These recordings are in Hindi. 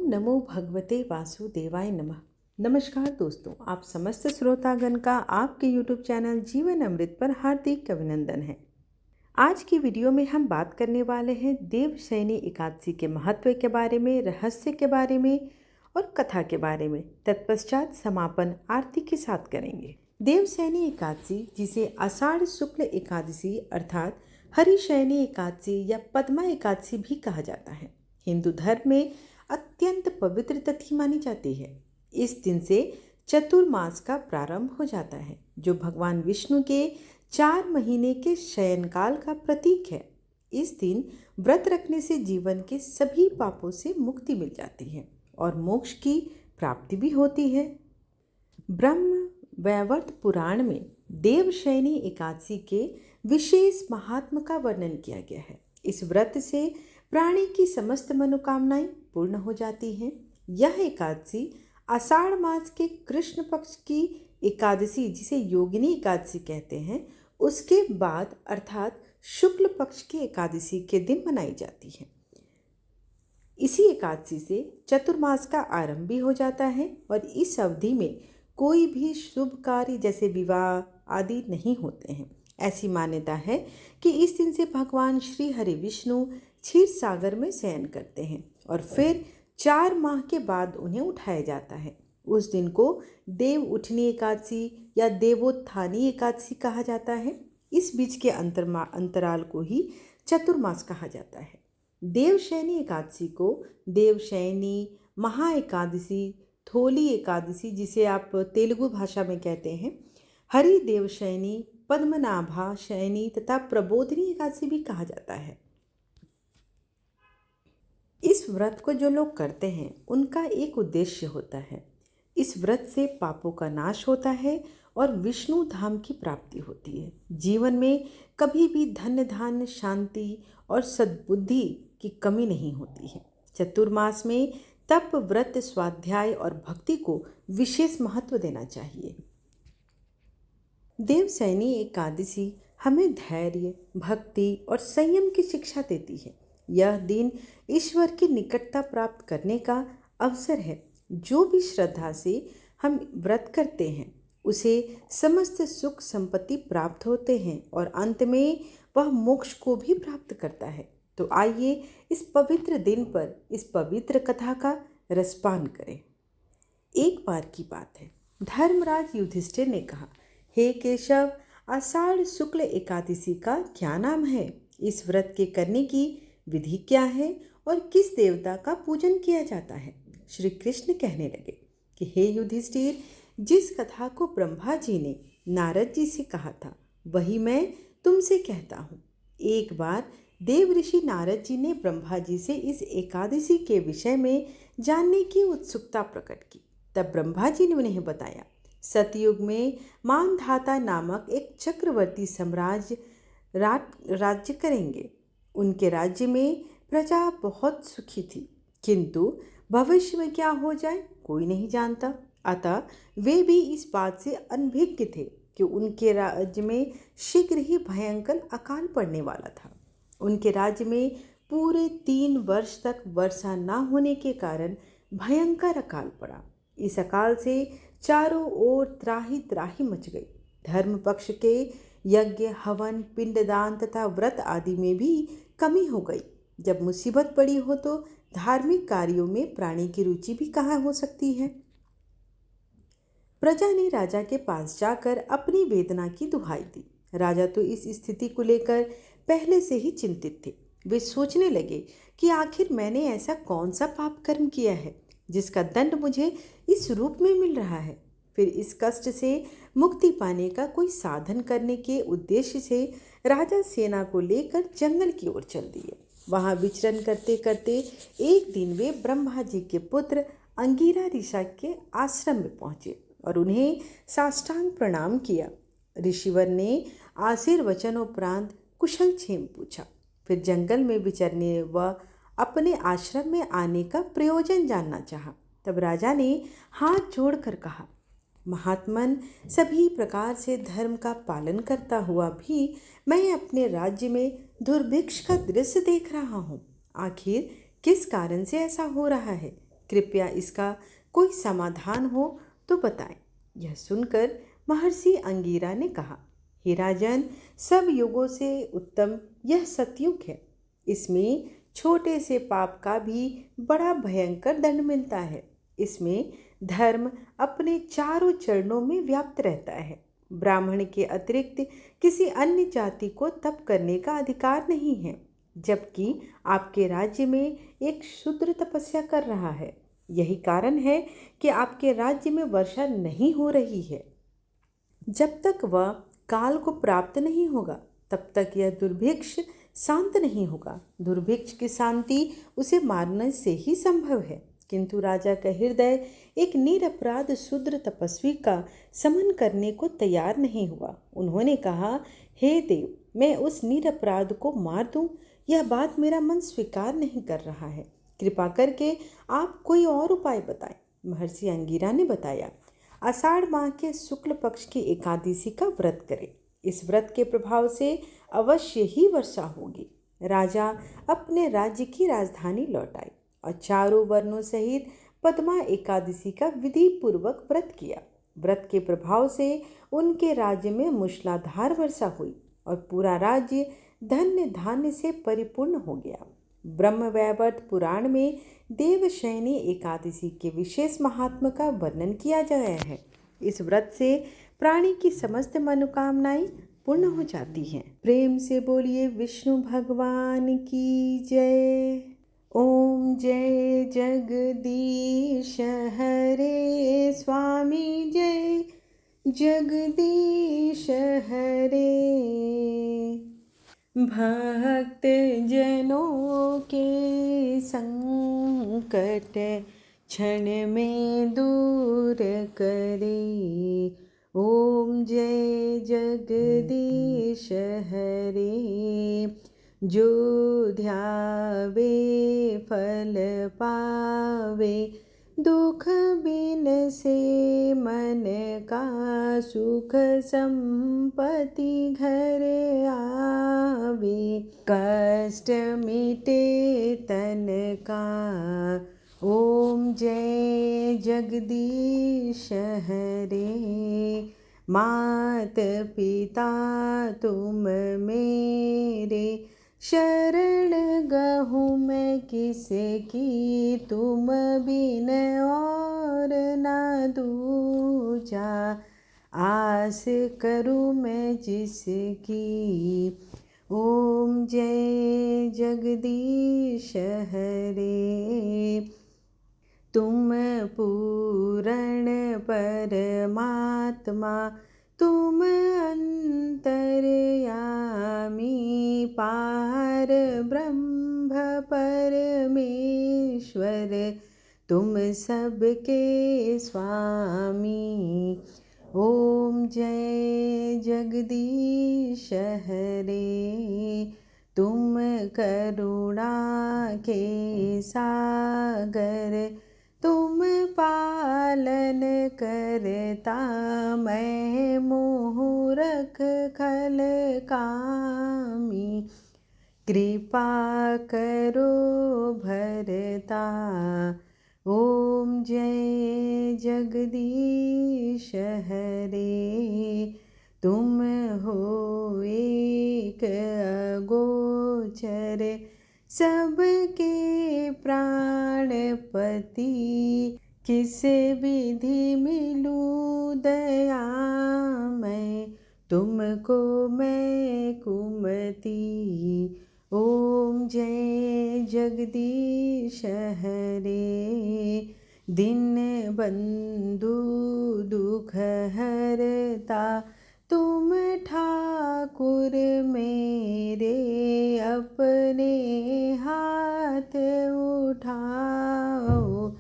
नमो भगवते वासुदेवाय नमः। नमस्कार दोस्तों, आप समस्त श्रोतागण का आपके YouTube चैनल जीवन अमृत पर हार्दिक अभिनंदन है। आज की वीडियो में हम बात करने वाले हैं देवशयनी एकादशी के महत्व के बारे में, रहस्य के बारे में और कथा के बारे में। तत्पश्चात समापन आरती के साथ करेंगे। देवशयनी एकादशी, जिसे आषाढ़ शुक्ल एकादशी अर्थात हरिशयनी एकादशी या पद्मा एकादशी भी कहा जाता है, हिंदू धर्म में अत्यंत पवित्र तिथि मानी जाती है। इस दिन से चतुर्मास का प्रारंभ हो जाता है, जो भगवान विष्णु के 4 महीने के शयनकाल का प्रतीक है। इस दिन व्रत रखने से जीवन के सभी पापों से मुक्ति मिल जाती है और मोक्ष की प्राप्ति भी होती है। ब्रह्म वैवर्त पुराण में देवशयनी एकादशी के विशेष महात्म का वर्णन किया गया है। इस व्रत से प्राणी की समस्त मनोकामनाएं पूर्ण हो जाती हैं। यह एकादशी आषाढ़ मास के कृष्ण पक्ष की एकादशी, जिसे योगिनी एकादशी कहते हैं, उसके बाद अर्थात शुक्ल पक्ष की एकादशी के दिन मनाई जाती है। इसी एकादशी से चतुर्मास का आरंभ भी हो जाता है और इस अवधि में कोई भी शुभ कार्य जैसे विवाह आदि नहीं होते हैं। ऐसी मान्यता है कि इस दिन से भगवान श्री हरि विष्णु क्षीर सागर में शयन करते हैं और फिर 4 माह के बाद उन्हें उठाया जाता है। उस दिन को देव उठनी एकादशी या देवोत्थानी एकादशी कहा जाता है। इस बीच के अंतराल को ही चतुर्मास कहा जाता है। देवशयनी एकादशी को देवशयनी, महा एकादशी, थोली एकादशी, जिसे आप तेलुगु भाषा में कहते हैं, हरि देवशयनी, पद्मनाभा शयनी तथा प्रबोधिनी एकादशी भी कहा जाता है। इस व्रत को जो लोग करते हैं उनका एक उद्देश्य होता है। इस व्रत से पापों का नाश होता है और विष्णु धाम की प्राप्ति होती है। जीवन में कभी भी धन धान्य, शांति और सद्बुद्धि की कमी नहीं होती है। चतुर्मास में तप, व्रत, स्वाध्याय और भक्ति को विशेष महत्व देना चाहिए। देवशयनी एकादशी हमें धैर्य, भक्ति और संयम की शिक्षा देती है। यह दिन ईश्वर की निकटता प्राप्त करने का अवसर है। जो भी श्रद्धा से हम व्रत करते हैं उसे समस्त सुख संपत्ति प्राप्त होते हैं और अंत में वह मोक्ष को भी प्राप्त करता है। तो आइए इस पवित्र दिन पर इस पवित्र कथा का रसपान करें। एक बार की बात है, धर्मराज युधिष्ठिर ने कहा, हे केशव, आषाढ़ शुक्ल एकादशी का क्या नाम है? इस व्रत के करने की विधि क्या है और किस देवता का पूजन किया जाता है? श्री कृष्ण कहने लगे कि हे युधिष्ठिर, जिस कथा को ब्रह्मा जी ने नारद जी से कहा था वही मैं तुमसे कहता हूँ। एक बार देव ऋषि नारद जी ने ब्रह्मा जी से इस एकादशी के विषय में जानने की उत्सुकता प्रकट की। तब ब्रह्मा जी ने उन्हें बताया, सतयुग में मानधाता नामक एक चक्रवर्ती साम्राज्य राज्य करेंगे। उनके राज्य में प्रजा बहुत सुखी थी, किंतु भविष्य में क्या हो जाए कोई नहीं जानता। अतः वे भी इस बात से अनभिज्ञ थे कि उनके राज्य में शीघ्र ही भयंकर अकाल पड़ने वाला था। उनके राज्य में पूरे 3 वर्ष तक वर्षा न होने के कारण भयंकर अकाल पड़ा। इस अकाल से चारों ओर त्राही त्राही मच गई। धर्म पक्ष के यज्ञ, हवन, पिंडदान तथा व्रत आदि में भी कमी हो गई। जब मुसीबत पड़ी हो तो धार्मिक कार्यों में प्राणी की रुचि भी कहाँ हो सकती है। प्रजा ने राजा के पास जाकर अपनी वेदना की दुहाई दी। राजा तो इस स्थिति को लेकर पहले से ही चिंतित थे। वे सोचने लगे कि आखिर मैंने ऐसा कौन सा पाप कर्म किया है जिसका दंड मुझे इस रूप में मिल रहा है। फिर इस कष्ट से मुक्ति पाने का कोई साधन करने के उद्देश्य से राजा सेना को लेकर जंगल की ओर चल दिए। वहां विचरण करते करते एक दिन वे ब्रह्मा जी के पुत्र अंगिरा ऋषि के आश्रम में पहुंचे और उन्हें साष्टांग प्रणाम किया। ऋषिवर ने आशीर्वचनोपरांत कुशल क्षेम पूछा। फिर जंगल में विचरने व अपने आश्रम में आने का प्रयोजन जानना चाहा। तब राजा ने हाथ जोड़कर कहा, महात्मन, सभी प्रकार से धर्म का पालन करता हुआ भी मैं अपने राज्य में दुर्भिक्ष का दृश्य देख रहा हूँ। आखिर किस कारण से ऐसा हो रहा है? कृपया इसका कोई समाधान हो तो बताएं। यह सुनकर महर्षि अंगिरा ने कहा, हे राजन, सब युगों से उत्तम यह सतयुग है। इसमें छोटे से पाप का भी बड़ा भयंकर दंड मिलता है। इसमें धर्म अपने चारों चरणों में व्याप्त रहता है। ब्राह्मण के अतिरिक्त किसी अन्य जाति को तप करने का अधिकार नहीं है, जबकि आपके राज्य में एक शूद्र तपस्या कर रहा है। यही कारण है कि आपके राज्य में वर्षा नहीं हो रही है। जब तक वह काल को प्राप्त नहीं होगा, तब तक यह दुर्भिक्ष शांत नहीं होगा। दुर्भिक्ष की शांति उसे मारने से ही संभव है। किंतु राजा का हृदय एक निरपराध शूद्र तपस्वी का समन करने को तैयार नहीं हुआ। उन्होंने कहा, हे देव, मैं उस निरपराध को मार दूं, यह बात मेरा मन स्वीकार नहीं कर रहा है। कृपा करके आप कोई और उपाय बताएं। महर्षि अंगिरा ने बताया, आषाढ़ माह के शुक्ल पक्ष की एकादशी का व्रत करें। इस व्रत के प्रभाव से अवश्य ही वर्षा होगी। राजा अपने राज्य की राजधानी लौट आए और चारों वर्णों सहित पद्मा एकादशी का विधि पूर्वक व्रत किया। व्रत के प्रभाव से उनके राज्य में मूसलाधार वर्षा हुई और पूरा राज्य धन्य धान्य से परिपूर्ण हो गया। ब्रह्मवैवर्त पुराण में देवशयनी एकादशी के विशेष महात्म का वर्णन किया गया है। इस व्रत से प्राणी की समस्त मनोकामनाएं पूर्ण हो जाती हैं। प्रेम से बोलिए विष्णु भगवान की जय। ओम जय जगदीश हरे स्वामी, जय जगदीश हरे। भक्त जनों के संकट क्षण में दूर करे। ओम जय जगदीश हरे। जो ध्यावे फल पावे, दुख बिन से मन का सुख संपत्ति घर आवे। कष्ट मिटे तन का, ओम जय जगदीश हरे। मात पिता तुम मेरे, शरण गहूँ मैं किसकी, तुम बिन और न दूजा। आस करूँ मैं जिसकी, ओम जय जगदीश हरे। तुम पूर्ण परमात्मा, तुम अंतर्यामी, पार ब्रह्म परमेश्वर, तुम सबके स्वामी। ओम जय जगदीश हरे। तुम करुणा के सागर, तुम पालन करता, मैं मूरख खल कामी। कृपा करो भरता, ओम जय जगदीश हरे। तुम हो एक अगोचर, सबके प्राणपति, किस विधि मिलूं दया मैं, तुमको मैं कुमति। ओम जय जगदीश हरे। दीन बंधु दुख हरता, तुम ठाकुर मेरे, अपने हाथ उठाओ,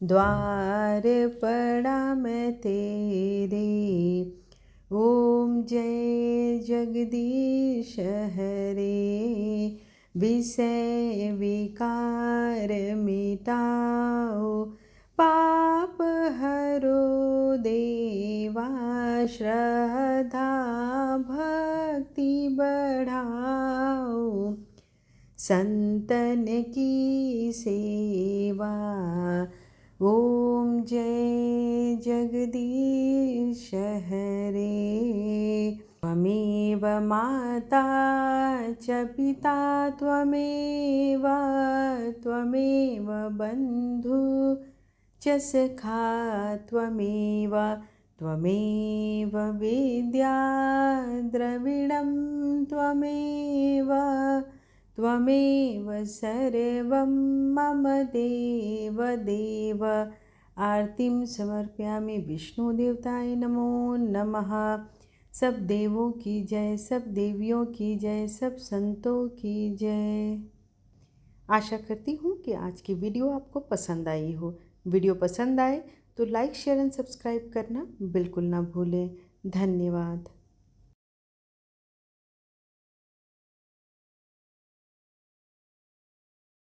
द्वार पड़ा मैं तेरे। ओम जय जगदीश हरे। विषय विकार मिटाओ, पाप हरो देवा, श्रद्धा भक्ति बढ़ाओ, संतन की सेवा। ओम जय जगदीश हरे। त्वमेव माता च पिता त्वमेव बन्धु च सखा त्वमेव विद्या द्रविणं त्वमेव सर्वं मम देव देव। आरतीं समर्पयामि विष्णुदेवताय नमो नमः। सब देवों की जय, सब देवियों की जय, सब संतों की जय। आशा करती हूँ कि आज की वीडियो आपको पसंद आई हो। वीडियो पसंद आए तो लाइक शेयर एंड सब्सक्राइब करना बिल्कुल ना भूलें। धन्यवाद।